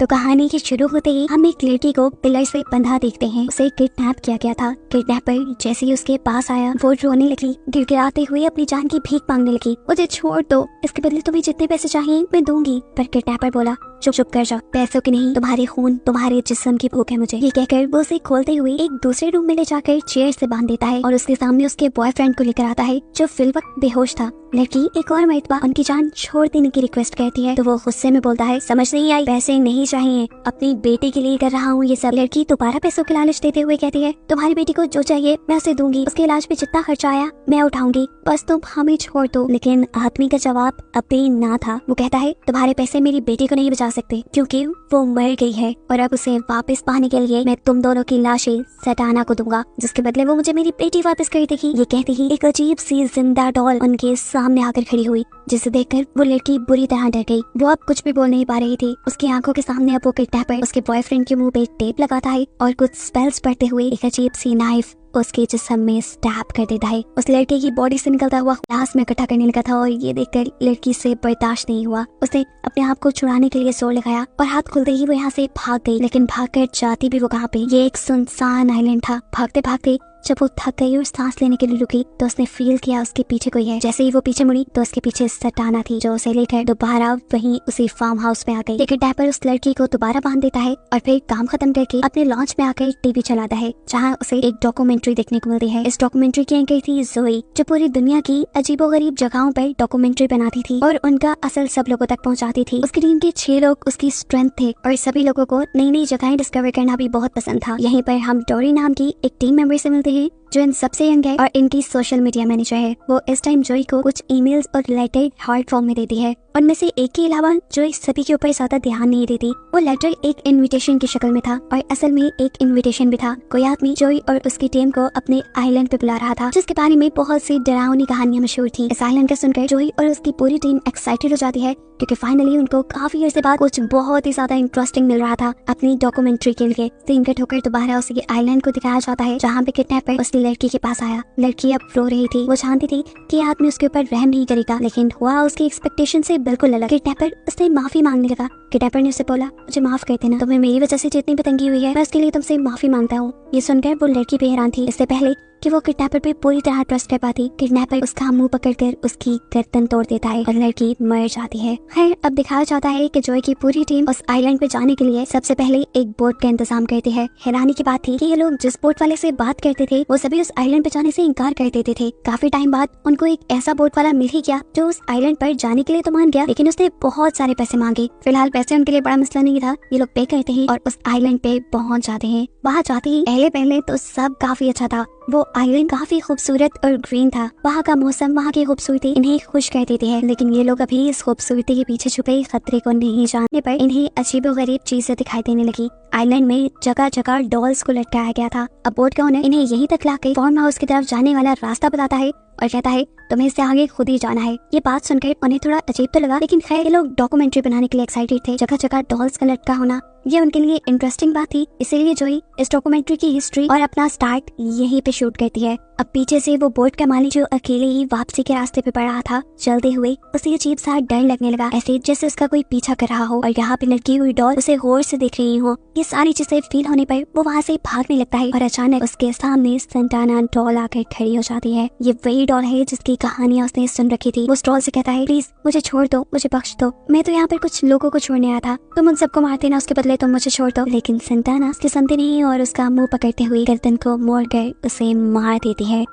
तो कहानी के शुरू होते ही हम एक लड़की को पिलर से बंधा देखते हैं। उसे किडनैप किया गया था। किडनैपर जैसे ही उसके पास आया वो रोने लगी, गिड़गिड़ाते हुए अपनी जान की भीख मांगने लगी। मुझे छोड़ दो, इसके बदले तुम्हें जितने पैसे चाहिए मैं दूंगी। पर किडनैपर बोला चुप चुप कर जाओ, पैसों की नहीं तुम्हारे खून तुम्हारे जिस्म की भूख है मुझे। ये कहकर वो उसे खोलते हुए एक दूसरे रूम में ले जाकर चेयर से बांध देता है और उसके सामने उसके बॉयफ्रेंड को लेकर आता है जो फिल वक्त बेहोश था। लड़की एक और मर्तबा उनकी जान छोड़ देने की रिक्वेस्ट करती है तो वो गुस्से में बोलता है समझ नहीं आई, पैसे नहीं चाहिए, अपनी बेटी के लिए कर रहा हूँ ये सब। लड़की दोबारा पैसों की लालच देते हुए कहती है तुम्हारी बेटी को जो चाहिए मैं उसे दूंगी, उसके इलाज पे जितना खर्चा आया मैं उठाऊंगी, बस तुम हमें छोड़ दो। लेकिन आदमी का जवाब अब भी ना था। वो कहता है तुम्हारे पैसे मेरी बेटी को नहीं बचा सकते क्योंकि वो मर गई है और अब उसे वापस पाने के लिए मैं तुम दोनों की लाशें सटाना को दूंगा, जिसके बदले वो मुझे मेरी बेटी वापस कर देगी। ये कहती ही एक अजीब सी जिंदा डॉल उनके सामने आकर खड़ी हुई, जिसे देखकर वो लड़की बुरी तरह डर गई। वो अब कुछ भी बोल नहीं पा रही थी। उसकी आंखों के सामने अब वो किडनैपर उसके बॉयफ्रेंड के मुंह पे टेप लगाता है और कुछ स्पेल्स पढ़ते हुए एक अजीब सी नाइफ उसके जिस्म में स्टैब कर देता है। उस लड़के की बॉडी से निकलता हुआ ग्लास में इकट्ठा करने लगा था और ये देखकर लड़की से बर्दाश्त नहीं हुआ। उसने अपने आप को छुड़ाने के लिए जोर लगाया और हाथ खुलते ही वो यहाँ से भाग गई। लेकिन भागकर जाती भी वो कहाँ पे? ये एक सुनसान आइलैंड था। भागते भागते जब वो थक गई और सांस लेने के लिए रुकी तो उसने फील किया उसके पीछे कोई है। जैसे ही वो पीछे मुड़ी तो उसके पीछे सटाना थी जो उसे लेकर दोबारा वहीं उसी फार्म हाउस में आ गई। किडनैपर उस लड़की को दोबारा बांध देता है और फिर काम खत्म करके अपने लॉन्च में आकर टीवी चलाता है जहाँ उसे एक डॉक्यूमेंट्री देखने को मिलती है। इस डॉक्यूमेंट्री की एंकर थी जोई, जो पूरी दुनिया की अजीबोगरीब जगहों पर डॉक्यूमेंट्री बनाती थी और उनका असल सब लोगों तक पहुँचाती थी। उसकी टीम के 6 लोग उसकी स्ट्रेंथ थे और सभी लोगों को नई नई जगहें डिस्कवर करना भी बहुत पसंद था। यहीं पर हम डोरी नाम की एक टीम मेंबर से मिलते हैं जो इन सबसे यंग है और इनकी सोशल मीडिया मैनेजर है। वो इस टाइम जोई को कुछ ईमेल्स और लेटर हार्ड फॉर्म में देती है। उनमें से एक के अलावा जोई सभी के ऊपर ज्यादा ध्यान नहीं देती। वो लेटर एक इनविटेशन की शक्ल में था और असल में एक इनविटेशन भी था। कोई आदमी जोई और उसकी टीम को अपने आइलैंड पे बुला रहा था जिसके बारे में बहुत सी डरावनी कहानियां मशहूर थी। इस आइलैंड का सुनकर जोई और उसकी पूरी टीम एक्साइटेड हो जाती है क्योंकि फाइनली उनको काफी अर्से बाद कुछ बहुत ही ज्यादा इंटरेस्टिंग मिल रहा था अपनी डॉक्यूमेंट्री के लिए। सीन कट होकर दोबारा उसी आइलैंड को दिखाया जाता है जहाँ पे किडनैपर उस लड़की के पास आया। लड़की अब रो रही थी। वो जानती थी कि आदमी उसके ऊपर रहम नहीं करेगा, लेकिन हुआ उसकी एक्सपेक्टेशन से बिल्कुल अलग। किडनैपर उससे माफी मांगने लगा। किडनैपर ने उसे बोला मुझे माफ कर देना, तुम्हें मेरी वजह से जितनी भी तंगी हुई है मैं उसके लिए तुमसे माफी मांगता हूँ। ये सुनकर वो लड़की भी हैरान थी। इससे पहले कि वो किडनैपर पे पूरी तरह ट्रस्ट कर पाती, किडनैपर उसका मुंह पकड़कर उसकी गर्दन तोड़ देता है और लड़की मर जाती है। खैर अब दिखाया जाता है कि जोई की पूरी टीम उस आइलैंड पे जाने के लिए सबसे पहले एक बोट का इंतजाम करती है। हैरानी की बात थी कि ये लोग जिस बोट वाले से बात करते थे वो सभी उस आइलैंड पे जाने से इनकार कर देते थे। काफी टाइम बाद उनको एक ऐसा बोट वाला मिल ही गया जो उस आइलैंड पर जाने के लिए तो मान गया, लेकिन उसने बहुत सारे पैसे मांगे। फिलहाल पैसे उनके लिए बड़ा मसला नहीं था। ये लोग पे करते हैं और उस आइलैंड पे पहुंच जाते हैं। वहाँ जाते ही पहले पहले तो सब काफी अच्छा था। वो आइलैंड काफी खूबसूरत और ग्रीन था। वहाँ का मौसम, वहाँ की खूबसूरती इन्हें खुश कर देती है। लेकिन ये लोग अभी इस खूबसूरती के पीछे छुपे खतरे को नहीं जानने पर इन्हें अजीबोगरीब चीजें दिखाई देने लगी। आइलैंड में जगह जगह डॉल्स को लटकाया गया था। अब बोट का ओनर इन्हें यहीं तक लाकर फार्म हाउस की तरफ जाने वाला रास्ता बताता है और कहता है तुम्हें इससे आगे खुद ही जाना है। ये बात सुनकर उन्हें थोड़ा अजीब तो लगा, लेकिन खैर ये लोग डॉक्यूमेंट्री बनाने के लिए एक्साइटेड थे। जगह जगह डॉल्स का लटका होना ये उनके लिए इंटरेस्टिंग बात थी, इसीलिए जोई इस डॉक्यूमेंट्री की हिस्ट्री और अपना स्टार्ट यहीं पे शूट करती है। अब पीछे से वो बोट का मालिक जो अकेले ही वापसी के रास्ते पे पड़ रहा था चलते हुए, उसे अजीब सा डर लगने लगा, ऐसे जैसे उसका कोई पीछा कर रहा हो और यहाँ पे लटकी हुई डॉल उसे गौर से देख रही हो। ये सारी चीजें फील होने पर वो वहाँ से भागने लगता है और अचानक उसके सामने सेंटाना डॉल आकर खड़ी हो जाती है। ये वही डॉल है जिसकी कहानियां उसने सुन रखी थी। वो डॉल से कहता है प्लीज मुझे छोड़ दो, मुझे बख्श दो, मैं तो यहाँ पर कुछ लोगों को छोड़ने आया था, तुम उन सबको मारते ना, उसके बदले तुम मुझे छोड़ दो। लेकिन सेंटाना उसके सुनती नहीं और उसका मुंह पकड़ते हुए गर्दन को मोड़कर उसे मार देती है।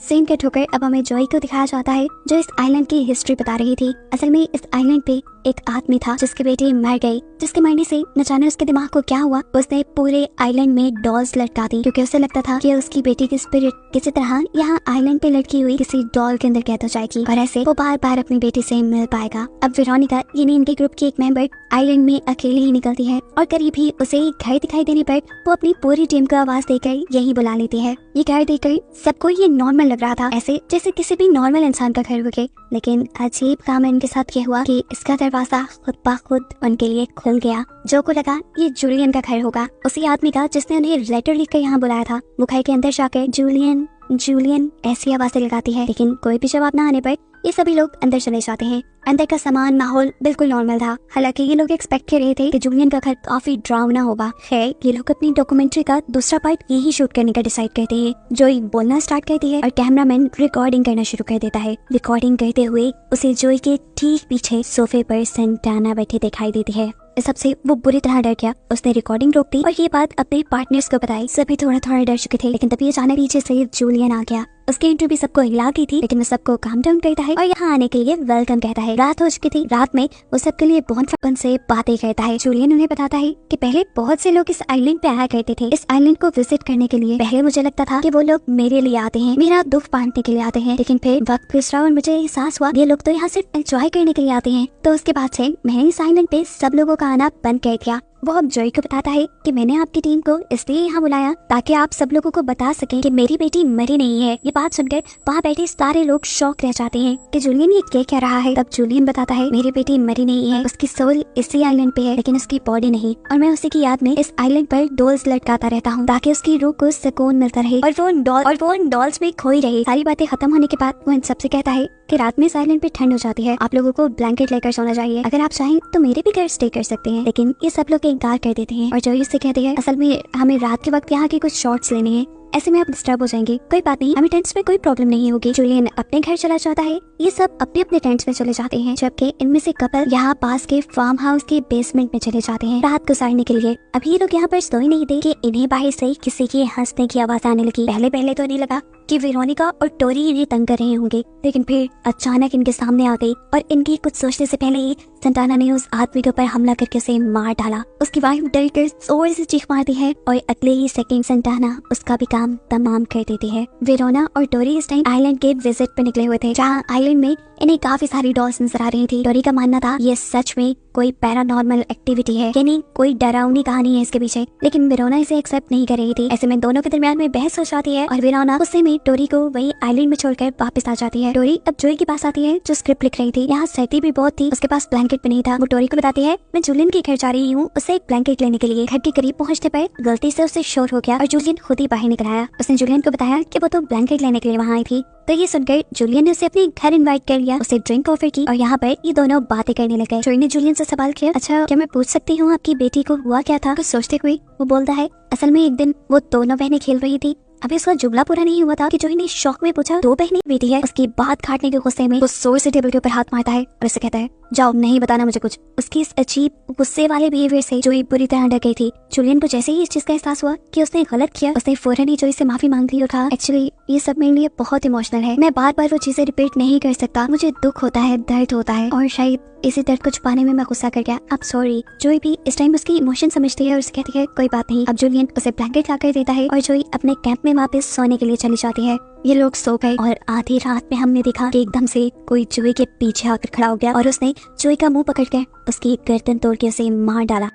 सीन कट होकर अब हमें जोई को दिखाया जाता है जो इस आइलैंड की हिस्ट्री बता रही थी। असल में इस आइलैंड पे एक आदमी था जिसकी बेटी मर गई, जिसके मरने से न जाने उसके दिमाग को क्या हुआ, उसने पूरे आइलैंड में डॉल्स लटका दी क्योंकि उसे लगता था कि उसकी बेटी की स्पिरिट किसी तरह यहाँ आइलैंड पे लटकी हुई किसी डॉल के अंदर कैद हो जाएगी और ऐसे वो बार बार अपनी बेटी से मिल पाएगा। अब वेरोनिका यानी इनके ग्रुप की एक मेंबर आइलैंड में अकेली ही निकलती है और करीब ही उसे घर दिखाई देने पर वो अपनी पूरी टीम को आवाज देकर यही बुला लेती है। ये घर देखकर सबको ये नॉर्मल लग रहा था, ऐसे जैसे किसी भी नॉर्मल इंसान का घर होगे, लेकिन अजीब काम इनके साथ ये हुआ कि इसका दरवाजा खुद ब खुद उनके लिए खुल गया। जो को लगा ये जूलियन का घर होगा, उसी आदमी का जिसने उन्हें लेटर लिखकर यहाँ बुलाया था। वो घर के अंदर जाकर जूलियन जूलियन ऐसी आवाजें लगाती है, लेकिन कोई भी जवाब न आने पर ये सभी लोग अंदर चले जाते हैं। अंदर का सामान माहौल बिल्कुल नॉर्मल था। हालांकि ये लोग एक्सपेक्ट कर रहे थे कि जूलियन का घर काफी डरावना होगा। खैर ये लोग अपनी डॉक्यूमेंट्री का दूसरा पार्ट यही शूट करने का डिसाइड करते हैं। जोई बोलना स्टार्ट करती है और कैमरामैन रिकॉर्डिंग करना शुरू कर देता है। रिकॉर्डिंग करते हुए उसे जोई के ठीक पीछे सोफे पर सेंटाना बैठी दिखाई देती है। इस सबसे वो बुरी तरह डर गया। उसने रिकॉर्डिंग रोक दी और ये बात अपने पार्टनर्स को बताई। सभी थोड़ा थोड़ा डर चुके थे, लेकिन तभी अचानक पीछे से जूलियन आ गया। उसकी एंट्री भी सबको हिला गई थी, लेकिन वो सबको काम डाउन करता है और यहाँ आने के लिए वेलकम कहता है। रात हो चुकी थी। रात में वो सबके लिए बहुत फन से बातें करता है। जूलियन उन्हें बताता है कि पहले बहुत से लोग इस आइलैंड पे आया करते थे, इस आइलैंड को विजिट करने के लिए। पहले मुझे लगता था कि वो लोग मेरे लिए आते हैं, मेरा दुख बांटने के लिए आते हैं, लेकिन फिर वक्त गुजरा और मुझे एहसास हुआ ये लोग तो यहाँ सिर्फ एंजॉय करने के लिए आते हैं। तो उसके बाद से मैंने इस आइलैंड पे सब लोगों का आना बंद कर दिया। वो अब जोई को बताता है कि मैंने आपकी टीम को इसलिए यहाँ बुलाया ताकि आप सब लोगों को बता सकें कि मेरी बेटी मरी नहीं है। ये बात सुनकर वहाँ बैठे सारे लोग शॉक रह जाते हैं कि जूलियन ये क्या कह रहा है। तब जूलियन बताता है मेरी बेटी मरी नहीं है, उसकी सोल इसी आइलैंड पे है, लेकिन उसकी बॉडी नहीं। और मैं उसी की याद में इस आइलैंड पर डॉल्स लटकाता रहता हूँ ताकि उसकी रूह को सुकून मिलता रहे और वो उन डॉल्स में खोई रहे। सारी बातें खत्म होने के बाद वो इन सबसे कहता है कि रात में इस आइलैंड पे ठंड हो जाती है, आप लोगों को ब्लैंकेट लेकर सोना चाहिए। अगर आप चाहें तो मेरे भी घर स्टे कर सकते हैं। लेकिन ये सब लोग इनकार कर देते हैं और जोई उससे कहती है असल में हमें रात के वक्त यहाँ के कुछ शॉट्स लेने हैं, ऐसे में आप डिस्टर्ब हो जाएंगे। कोई बात नहीं, हमें टेंट्स में कोई प्रॉब्लम नहीं होगी। जूलियन अपने घर चला जाता है। ये सब अपने अपने टेंट्स में चले जाते हैं, जबकि इनमें से कपल यहाँ पास के फार्म हाउस के बेसमेंट में चले जाते हैं रात गुजारने के लिए। अभी ये लोग यहाँ पर सोई नहीं थे कि इन्हें बाहर से किसी की हंसने की आवाज आने लगी। पहले तो नहीं लगा कि वेरोनिका और टोरी इन्हें तंग कर रहे होंगे, लेकिन फिर अचानक इनके सामने आ गई और इनकी कुछ सोचने से पहले ही सेंटाना ने उस आदमी के ऊपर हमला करके उसे मार डाला। उसकी वाइफ डरकर जोर से चीख मारती है और अगले ही सेकंड सेंटाना उसका भी काम तमाम कर देती है। वेरोना और टोरी इस टाइम आइलैंड के विजिट पे निकले हुए थे, जहाँ आइलैंड में इन्हें काफी सारी डॉल्स नजर आ रही थी। टोरी का मानना था ये सच में कोई पैरानॉर्मल एक्टिविटी है, यानी कोई डरावनी कहानी है इसके पीछे, लेकिन वेरोना इसे एक्सेप्ट नहीं कर रही थी। ऐसे में दोनों के दरमियान में बहस हो जाती है और वेरोना गुस्से में टोरी को वही आइलैंड में छोड़कर वापस आ जाती है। टोरी अब जोई के पास आती है जो स्क्रिप्ट लिख रही थी। यहाँ सर्दी भी बहुत थी, उसके पास ब्लैंकेट भी नहीं था। वो टोरी को बताती है मैं जूलियन के घर जा रही हूँ उसे एक ब्लैंकेट लेने के लिए। घर के करीब पहुँचने पर गलती से उसे शोर हो गया और जूलियन खुद ही बाहर निकल आया। उसने जूलियन को बताया कि वो तो ब्लैंकेट लेने के लिए वहाँ आई थी। तो ये सुनकर जूलियन ने उसे अपने घर इनवाइट कर लिया, उसे ड्रिंक ऑफर की और यहाँ पर ये दोनों बातें करने लगे। जोई ने जूलियन से सवाल किया अच्छा क्या मैं पूछ सकती हूँ आपकी बेटी को हुआ क्या था? कुछ सोचते हुए वो बोलता है असल में एक दिन वो दोनों बहनें खेल रही थी, अभी उसका जुमला पूरा नहीं हुआ था कि जोई ने शौक में पूछा दो बहनें बेटी है। उसकी बात काटने के गुस्से में वो जोर से टेबल के ऊपर हाथ मारता है और उसे कहता है जाओ नहीं बताना मुझे कुछ। उसकी इस अजीब गुस्से वाले बिहेवियर से जोई बुरी तरह डर गई थी। जूलियन को जैसे ही इस चीज का एहसास हुआ कि उसने गलत किया, उसने फौरन ही जोई से माफी मांग ली और कहा एक्चुअली ये सब मेरे लिए बहुत इमोशनल है, मैं बार बार वो चीजें रिपीट नहीं कर सकता, मुझे दुख होता है, दर्द होता है और शायद इसी दर्द को छुपाने में मैं गुस्सा कर गया, अब सॉरी। जोई भी इस टाइम उसकी इमोशन समझती है और उसे कहती है कोई बात नहीं। अब जूलियन उसे ब्लैंकेट लाकर देता है और जोई अपने कैंप में वापस सोने के लिए चली जाती है। ये लोग सो गए और आधी रात में हमने देखा कि एकदम से कोई जोई के पीछे आकर खड़ा हो गया और उसने जोई का मुंह पकड़कर उसकी गर्दन तोड़ के उसे मार डाला।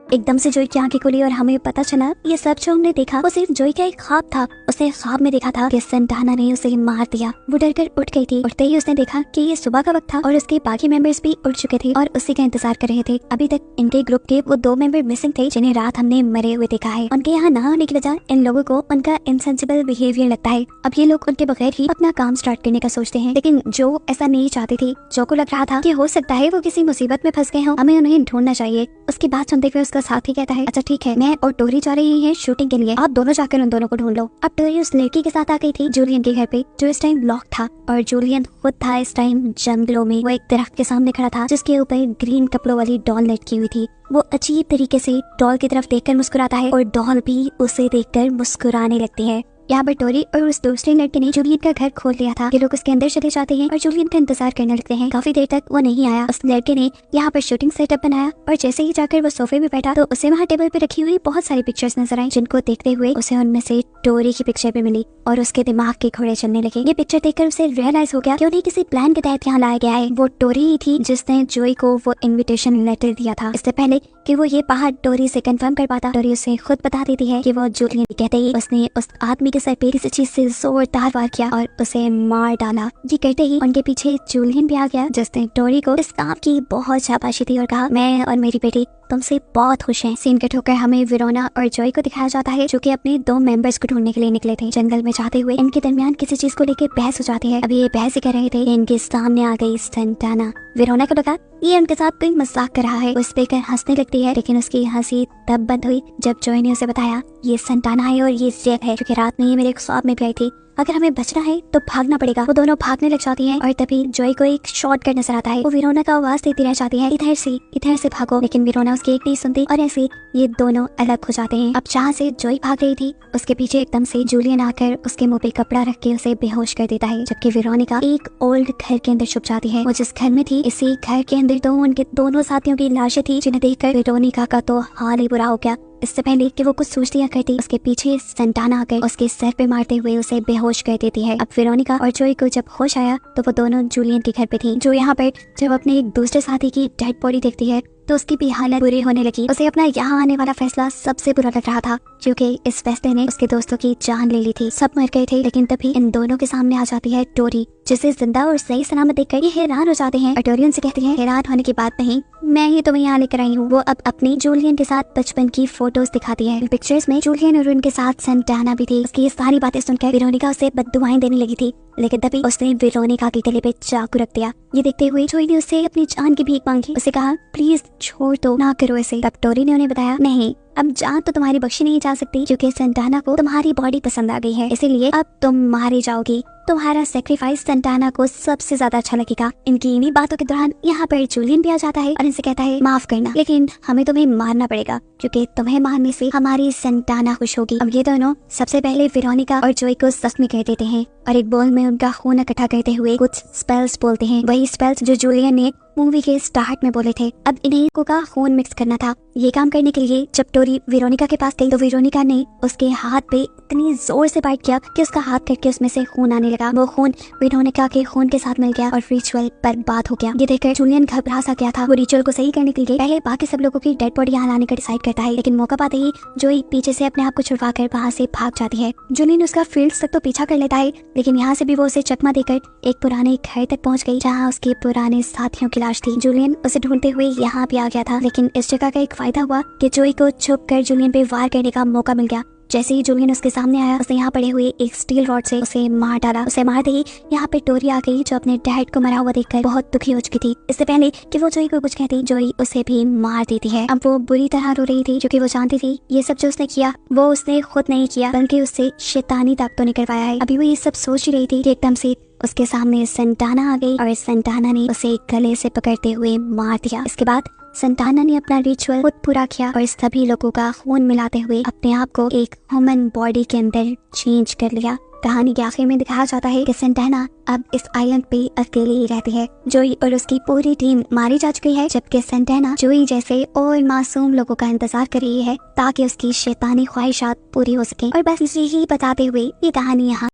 एकदम से जोई की आंखें खुली और हमें पता चला ये सब जो हमने देखा वो सिर्फ जोई का एक ख्वाब था। उसने ख्वाब में देखा था कि सेंटाना ने उसे मार दिया। वो डरकर उठ गई थी। उठते ही उसने देखा कि ये सुबह का वक्त था और उसके बाकी मेंबर्स भी उठ चुके थे और उसी का इंतजार कर रहे थे। अभी तक इनके ग्रुप के वो दो मेंबर मिसिंग थे जिन्हें रात हमने मरे हुए देखा है। उनके यहाँ ना होने की वजह इन लोगों को उनका इनसेंसिबल बिहेवियर लगता है। अब ये लोग उनके बगैर ही अपना काम स्टार्ट करने का सोचते हैं, लेकिन जो ऐसा नहीं चाहती थी। जो को लग रहा था कि हो सकता है वो किसी मुसीबत में फंस गए हों, हमें उन्हें ढूंढना चाहिए। उसकी बात सुनते हुए उसका साथी कहता है अच्छा ठीक है, मैं और टोरी जा रही है शूटिंग के लिए, आप दोनों जाकर उन दोनों को ढूंढ लो। अब टोरी उस लड़की के साथ आ गई थी जूलियन के घर पे जो इस टाइम लॉक था और जूलियन खुद था इस टाइम जंगलों में। वो एक दरख्त के सामने खड़ा था जिसके ऊपर ग्रीन कपड़ों वाली डॉल लटकी हुई थी। वो अजीब तरीके से डॉल की तरफ देखकर मुस्कुराता है और डॉल भी उसे देखकर मुस्कुराने लगती है। यहाँ पर टोरी और उस दूसरे लड़के ने जूलियन का घर खोल लिया था। ये लोग उसके अंदर चले जाते हैं और जूलियन का इंतजार करने लगते हैं। काफी देर तक वो नहीं आया। उस लड़के ने यहाँ पर शूटिंग सेटअप बनाया और जैसे ही जाकर वो सोफे पे बैठा तो उसे वहाँ टेबल पे रखी हुई बहुत सारी पिक्चर्स नजर आई, जिनको देखते हुए उसे उनमें से टोरी की पिक्चर भी मिली और उसके दिमाग के घोड़े चलने लगे। ये पिक्चर देखकर उसे रियलाइज हो गया कि उन्हें किसी प्लान के तहत यहाँ लाया गया है। वो टोरी ही थी जिसने जोई को वो इन्विटेशन लेटर दिया था इससे पहले कि कि वो ये बात डोरी से कंफर्म कर पाता। डोरी उसे खुद बता देती है कि वो जूलियन, कहते ही उसने उस आदमी के सर पे किसी चीज से जोरदार वार किया और उसे मार डाला। ये कहते ही उनके पीछे जूलियन भी आ गया, जिसने डोरी को इस काम की बहुत शाबाशी दी और कहा, मैं और मेरी बेटी तुमसे बहुत खुश हैं। सीन कट होकर हमें वेरोना और जॉय को दिखाया जाता है, जो कि अपने 2 मेंबर्स को ढूंढने के लिए निकले थे। जंगल में जाते हुए इनके दरमियान किसी चीज को लेकर बहस हो जाती है। अभी ये बहस ही कर रहे थे, इनके सामने आ गई सेंटाना। वेरोना को लगा ये उनके साथ कोई मजाक कर रहा है, उस पे कर हंसने लगती है, लेकिन उसकी हंसी तब बंद हुई जब जॉय ने उसे बताया, ये सेंटाना है और ये जेब है, जो कि रात में ही मेरे ख्वाब में भी आई थी। अगर हमें बचना है तो भागना पड़ेगा। वो दोनों भागने लग जाती हैं और तभी जॉय को एक शॉर्टकट नजर आता है। वो वेरोना का आवाज देती रह जाती है, इधर से भागो, लेकिन वेरोना उसकी एक नहीं सुनती और ऐसे ये दोनों अलग हो जाते हैं। अब जहाँ से जॉय भाग रही थी उसके पीछे एकदम से जूलियन आकर उसके मुंह पे कपड़ा रख के उसे बेहोश कर देता है, जबकि वेरोनिका एक ओल्ड घर के अंदर छुप जाती है। वो जिस घर में थी, इसी घर के अंदर तो उनके दोनों साथियों की लाशें थी, जिन्हें देखकर वेरोनिका का तो हाल ही बुरा हो गया। इससे पहले कि वो कुछ सोच लिया करती, उसके पीछे सेंटाना आकर उसके सर पे मारते हुए उसे बेहोश कर देती है। अब वेरोनिका और जॉय को जब होश आया तो वो दोनों जूलियन के घर पे थी, जो यहाँ पर जब अपने एक दूसरे साथी की डेड बॉडी देखती है तो उसकी भी हालत बुरी होने लगी। उसे अपना यहाँ आने वाला फैसला सबसे बुरा लग रहा था, क्योंकि इस फैसले ने उसके दोस्तों की जान ले ली थी। सब मर गए थे, लेकिन तभी इन दोनों के सामने आ जाती है डोरी, जिसे जिंदा और सही सलामत देखकर ये हैरान हो जाते हैं। और डोरी उनसे कहती है, हैरान होने की बात नहीं, मैं ही तुम्हें यहाँ लेकर आई हूँ। वो अब अपनी जूलियन के साथ बचपन की फोटोज दिखाती है। पिक्चर्स में जूलियन और उनके साथ सेंटाना भी थी। उसकी ये सारी बातें सुनकर वेरोनिका उसे बद्दुआएं देने लगी थी, लेकिन तभी उसने वेरोनिका के गले पे चाकू रख दिया। ये देखते हुए जॉय ने उससे अपनी जान की भीख मांगी। उसे कहा, प्लीज छोड़ दो, ना करो ऐसे। तब डोरी ने उन्हें बताया, नहीं, अब जान तो तुम्हारी बख्शी नहीं जा सकती, क्योंकि सेंटाना को तुम्हारी बॉडी पसंद आ गई है, इसीलिए अब तुम मारे जाओगी। तुम्हारा सेक्रीफाइस सेंटाना को सबसे ज्यादा अच्छा लगेगा। इनकी इन्हीं बातों के दौरान यहाँ पर जूलियन भी आ जाता है और इनसे कहता है, माफ करना, लेकिन हमें तुम्हें मारना पड़ेगा, क्योंकि तुम्हें मारने से हमारी सेंटाना खुश होगी। अब ये दोनों सबसे पहले वेरोनिका और जॉय को जख्मी कर देते हैं और एक बोल में उनका खून इकट्ठा करते हुए कुछ स्पेल्स बोलते हैं, वही स्पेल्स जो जूलियन ने मूवी के स्टार्ट में बोले थे। अब इन्हें का खून मिक्स करना था। ये काम करने के लिए जब डोरी वेरोनिका के पास गई तो वेरोनिका ने उसके हाथ पे इतनी जोर से बाइट किया कि उसका हाथ कट के उसमें से खून आने लगा। वो खून वेरोनिका के खून के साथ मिल गया और रिचुअल बर्बाद हो गया। ये देखकर जूलियन घबरा सा गया था। वो रिचुअल को सही करने के लिए पहले बाकी सब लोगों की डेड बॉडी यहाँ लाने का डिसाइड करता है, लेकिन मौका पाते ही जॉय पीछे से अपने आप को छुड़वा कर वहाँ से भाग जाती है। जूलियन उसका फील्ड्स तक तो पीछा कर लेता है, लेकिन यहाँ से भी वो उसे चकमा देकर एक पुराने घर तक पहुँच गई, जहाँ उसके पुराने साथियों की लाश थी। जूलियन उसे ढूंढते हुए यहाँ भी आ गया था, लेकिन इस जगह का एक फायदा हुआ कि जॉय को छुप कर जूलियन पे वार करने का मौका मिल गया। जैसे ही जूलियन उसके सामने आया, उसने यहाँ पड़े हुए एक स्टील रॉड से उसे मार डाला। उसे मारते ही यहाँ पे डोरी आ गई, जो अपने डैड को मरा हुआ देखकर बहुत दुखी हो चुकी थी। इससे पहले कि वो जॉय को कुछ कहती, जॉय उसे भी मार देती है। अब वो बुरी तरह रो रही थी, क्योंकि वो जानती थी ये सब जो उसने किया वो उसने खुद नहीं किया, बल्कि उससे शैतानी ताकतों ने करवाया है। अभी वो ये सब सोच ही रही थी कि एकदम से उसके सामने सेंटाना आ गई और सेंटाना ने उसे गले से पकड़ते हुए मार दिया। इसके बाद सेंटाना ने अपना रिचुअल खुद पूरा किया और सभी लोगों का खून मिलाते हुए अपने आप को एक ह्यूमन बॉडी के अंदर चेंज कर लिया। कहानी के आखिर में दिखाया जाता है कि सेंटाना अब इस आइलैंड पे अकेले ही रहती है। जॉय और उसकी पूरी टीम मारी जा चुकी है, जबकि सेंटाना जॉय जैसे और मासूम लोगों का इंतजार कर रही है ताकि उसकी शैतानी ख्वाहिशात पूरी हो सके। और बस इसी ही बताते हुए ये कहानी यहाँ